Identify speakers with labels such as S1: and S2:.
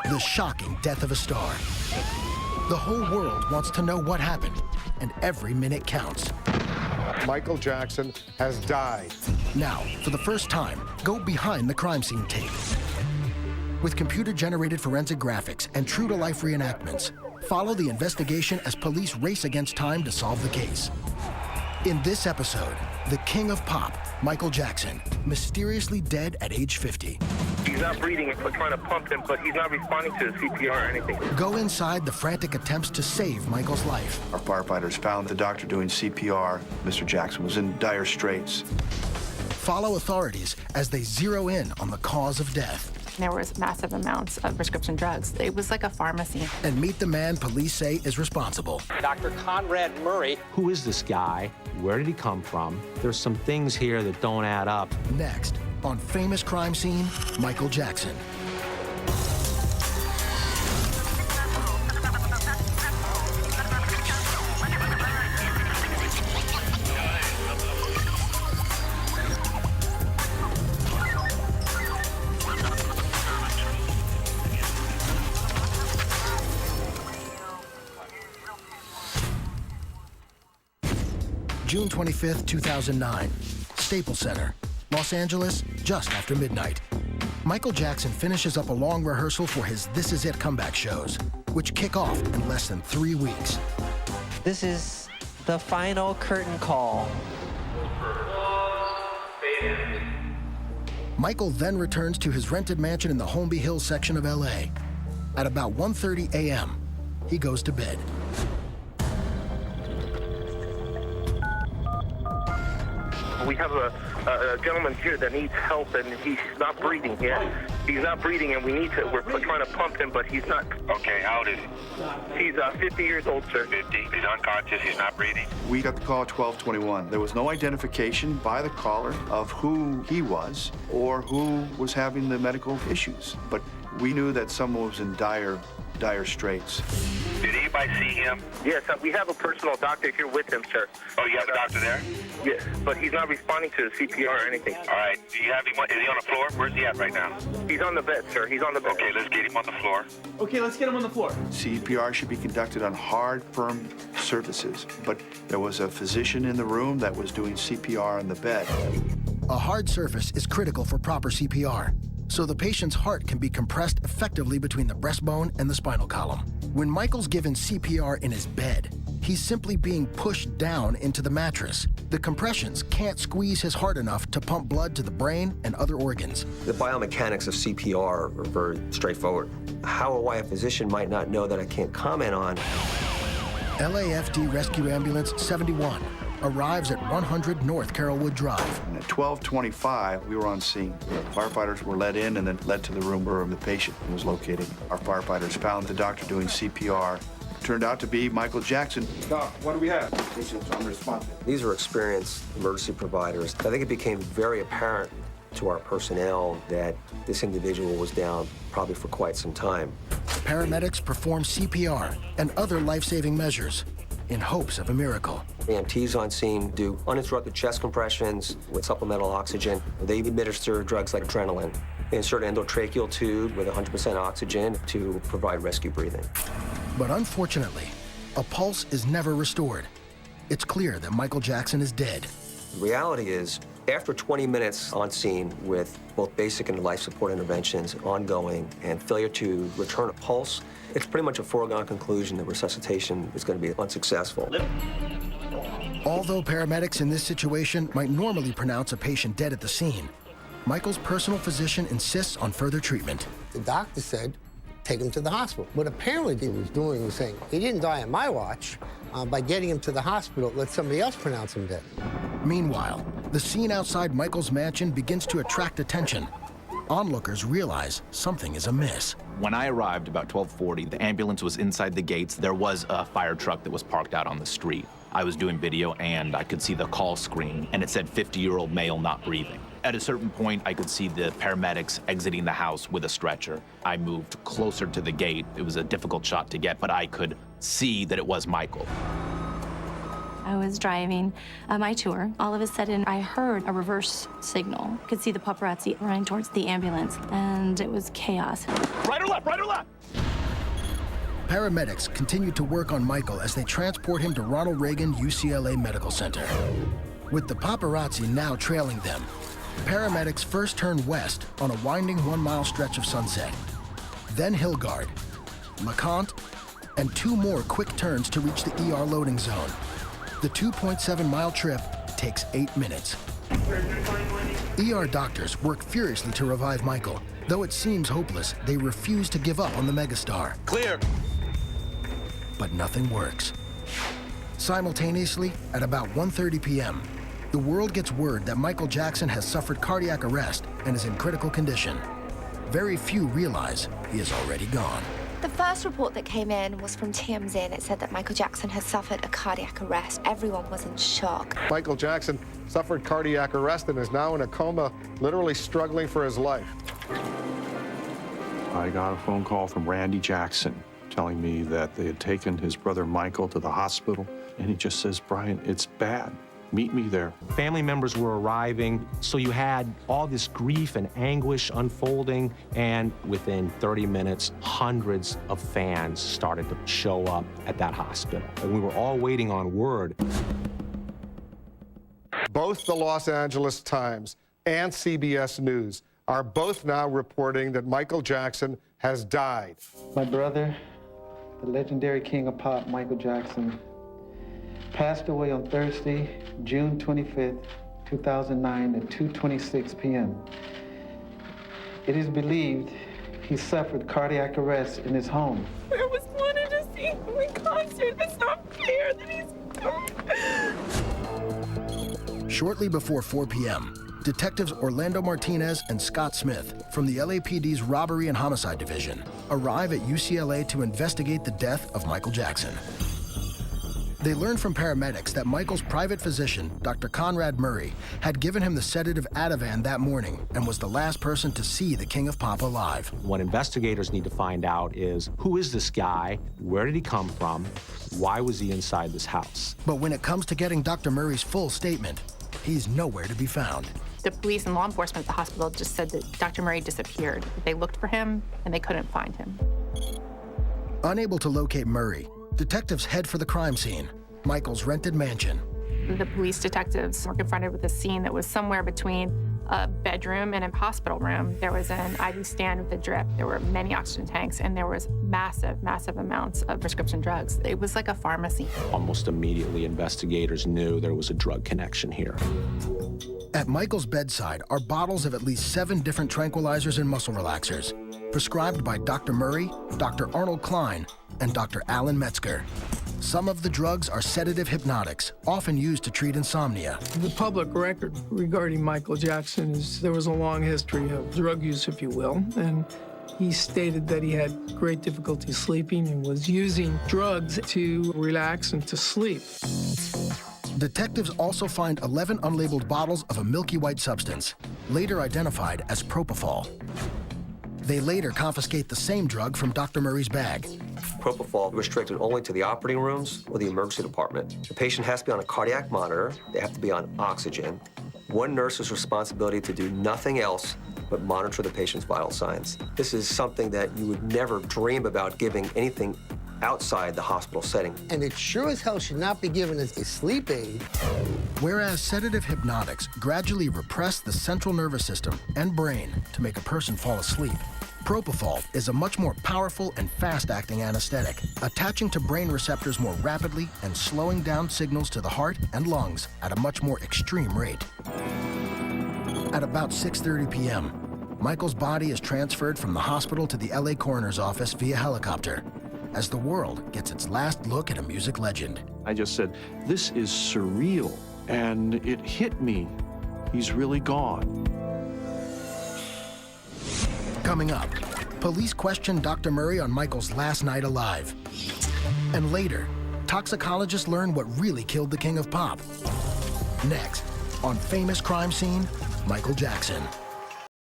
S1: The shocking death of a star. The whole world wants to know what happened, and every minute counts.
S2: Michael Jackson has died.
S1: Now, for the first time, go behind the crime scene tape. With computer-generated forensic graphics and true-to-life reenactments, follow the investigation as police race against time to solve the case. In this episode, the king of pop, Michael Jackson, mysteriously dead at age 50.
S3: He's not breathing. We're trying to pump him, but he's not responding to the CPR or anything.
S1: Go inside the frantic attempts to save Michael's life.
S4: Our firefighters found the doctor doing CPR. Mr. Jackson was in dire straits.
S1: Follow authorities as they zero in on the cause of death.
S5: There was massive amounts of prescription drugs. It was like a pharmacy.
S1: And meet the man police say is responsible.
S6: Dr. Conrad Murray.
S7: Who is this guy? Where did he come from? There's some things here that don't add up.
S1: Next, on Famous Crime Scene, Michael Jackson. June 25th, 2009, Staples Center, Los Angeles, just after midnight. Michael Jackson finishes up a long rehearsal for his This Is It comeback shows, which kick off in less than 3 weeks.
S8: This is the final curtain call.
S1: Michael then returns to his rented mansion in the Holmby Hills section of LA. At about 1:30 a.m., he goes to bed.
S3: We have a gentleman here that needs help, and he's not breathing yet. He's not breathing, and we're trying to pump him, but he's not.
S9: Okay, how old is he?
S3: He's 50 years old, sir.
S9: 50. He's unconscious. He's not breathing.
S4: We got the call at 12:21. There was no identification by the caller of who he was or who was having the medical issues. But we knew that someone was in dire straits.
S9: Did anybody see him?
S3: Yes, we have a personal doctor here with him, sir.
S9: Oh, you have a doctor there?
S3: Yes, but he's not responding to the CPR or anything.
S9: All right. Do you have him? Is he on the floor? Where's he at right now?
S3: He's on the bed, sir. He's on the bed.
S9: Okay, let's get him on the floor.
S6: Okay, let's get him on the floor.
S4: CPR should be conducted on hard, firm surfaces, but there was a physician in the room that was doing CPR on the bed.
S1: A hard surface is critical for proper CPR, so the patient's heart can be compressed effectively between the breastbone and the spinal column. When Michael's given CPR in his bed, he's simply being pushed down into the mattress. The compressions can't squeeze his heart enough to pump blood to the brain and other organs.
S10: The biomechanics of CPR are very straightforward. How or why a physician might not know that I can't comment on.
S1: LAFD Rescue Ambulance 71 arrives at 100 North Carrollwood Drive.
S4: And at 12:25, we were on scene. Firefighters were let in and then led to the room where the patient was located. Our firefighters found the doctor doing CPR. Turned out to be Michael Jackson.
S2: Doc, what do we have?
S4: Patient's unresponsive.
S10: These are experienced emergency providers. I think it became very apparent to our personnel that this individual was down probably for quite some time.
S1: Paramedics perform CPR and other life-saving measures in hopes of a miracle.
S10: EMTs on scene do uninterrupted chest compressions with supplemental oxygen. They administer drugs like adrenaline. They insert an endotracheal tube with 100% oxygen to provide rescue breathing.
S1: But unfortunately, a pulse is never restored. It's clear that Michael Jackson is dead.
S10: The reality is, after 20 minutes on scene with both basic and life support interventions ongoing and failure to return a pulse, it's pretty much a foregone conclusion that resuscitation is going to be unsuccessful.
S1: Although paramedics in this situation might normally pronounce a patient dead at the scene, Michael's personal physician insists on further treatment.
S11: The doctor said, take him to the hospital. What apparently he was doing was saying, he didn't die on my watch. By getting him to the hospital, let somebody else pronounce him dead.
S1: Meanwhile, the scene outside Michael's mansion begins to attract attention. Onlookers realize something is amiss.
S12: When I arrived about 12:40, the ambulance was inside the gates. There was a fire truck that was parked out on the street. I was doing video and I could see the call screen and it said 50-year-old male not breathing. At a certain point, I could see the paramedics exiting the house with a stretcher. I moved closer to the gate. It was a difficult shot to get, but I could see that it was Michael.
S5: I was driving my tour. All of a sudden, I heard a reverse signal. Could see the paparazzi running towards the ambulance, and it was chaos.
S9: Right or left? Right or left?
S1: Paramedics continued to work on Michael as they transport him to Ronald Reagan UCLA Medical Center. With the paparazzi now trailing them, paramedics first turned west on a winding 1-mile stretch of Sunset, then Hillgard, LeConte, and 2 more quick turns to reach the ER loading zone. The 2.7-mile trip takes 8 minutes. ER doctors work furiously to revive Michael. Though it seems hopeless, they refuse to give up on the megastar.
S9: Clear.
S1: But nothing works. Simultaneously, at about 1:30 p.m., the world gets word that Michael Jackson has suffered cardiac arrest and is in critical condition. Very few realize he is already gone.
S13: The first report that came in was from TMZ, and it said that Michael Jackson had suffered a cardiac arrest. Everyone was in shock.
S2: Michael Jackson suffered cardiac arrest and is now in a coma, literally struggling for his life.
S4: I got a phone call from Randy Jackson telling me that they had taken his brother Michael to the hospital, and he just says, "Brian, it's bad. Meet me there."
S7: Family members were arriving, so you had all this grief and anguish unfolding, and within 30 minutes, hundreds of fans started to show up at that hospital. And we were all waiting on word.
S2: Both the Los Angeles Times and CBS News are both now reporting that Michael Jackson has died.
S14: My brother, the legendary king of pop, Michael Jackson, passed away on Thursday, June 25th, 2009 at 2:26 p.m. It is believed he suffered cardiac arrest in his home.
S5: I was wanted to see him in concert. It's not fair that he's gone.
S1: Shortly before 4 p.m., detectives Orlando Martinez and Scott Smith from the LAPD's Robbery and Homicide Division arrive at UCLA to investigate the death of Michael Jackson. They learned from paramedics that Michael's private physician, Dr. Conrad Murray, had given him the sedative Ativan that morning and was the last person to see the King of Pop alive.
S7: What investigators need to find out is, who is this guy? Where did he come from? Why was he inside this house?
S1: But when it comes to getting Dr. Murray's full statement, he's nowhere to be found.
S5: The police and law enforcement at the hospital just said that Dr. Murray disappeared. They looked for him, and they couldn't find him.
S1: Unable to locate Murray, detectives head for the crime scene, Michael's rented mansion.
S5: The police detectives were confronted with a scene that was somewhere between a bedroom and a hospital room. There was an IV stand with a drip. There were many oxygen tanks, and there was massive, massive amounts of prescription drugs. It was like a pharmacy.
S7: Almost immediately, investigators knew there was a drug connection here.
S1: At Michael's bedside are bottles of at least 7 different tranquilizers and muscle relaxers, prescribed by Dr. Murray, Dr. Arnold Klein, and Dr. Alan Metzger. Some of the drugs are sedative hypnotics, often used to treat insomnia.
S15: The public record regarding Michael Jackson is there was a long history of drug use, if you will, and he stated that he had great difficulty sleeping and was using drugs to relax and to sleep.
S1: Detectives also find 11 unlabeled bottles of a milky white substance, later identified as propofol. They later confiscate the same drug from Dr. Murray's bag.
S10: Propofol restricted only to the operating rooms or the emergency department. The patient has to be on a cardiac monitor. They have to be on oxygen. One nurse's responsibility to do nothing else but monitor the patient's vital signs. This is something that you would never dream about giving anything outside the hospital setting.
S11: And it sure as hell should not be given as a sleep aid.
S1: Whereas sedative hypnotics gradually repress the central nervous system and brain to make a person fall asleep, propofol is a much more powerful and fast-acting anesthetic, attaching to brain receptors more rapidly and slowing down signals to the heart and lungs at a much more extreme rate. At about 6:30 p.m., Michael's body is transferred from the hospital to the LA coroner's office via helicopter, as the world gets its last look at a music legend.
S4: I just said, "This is surreal," and it hit me. He's really gone.
S1: Coming up, police question Dr. Murray on Michael's last night alive. And later, toxicologists learn what really killed the King of Pop. Next, on Famous Crime Scene, Michael Jackson.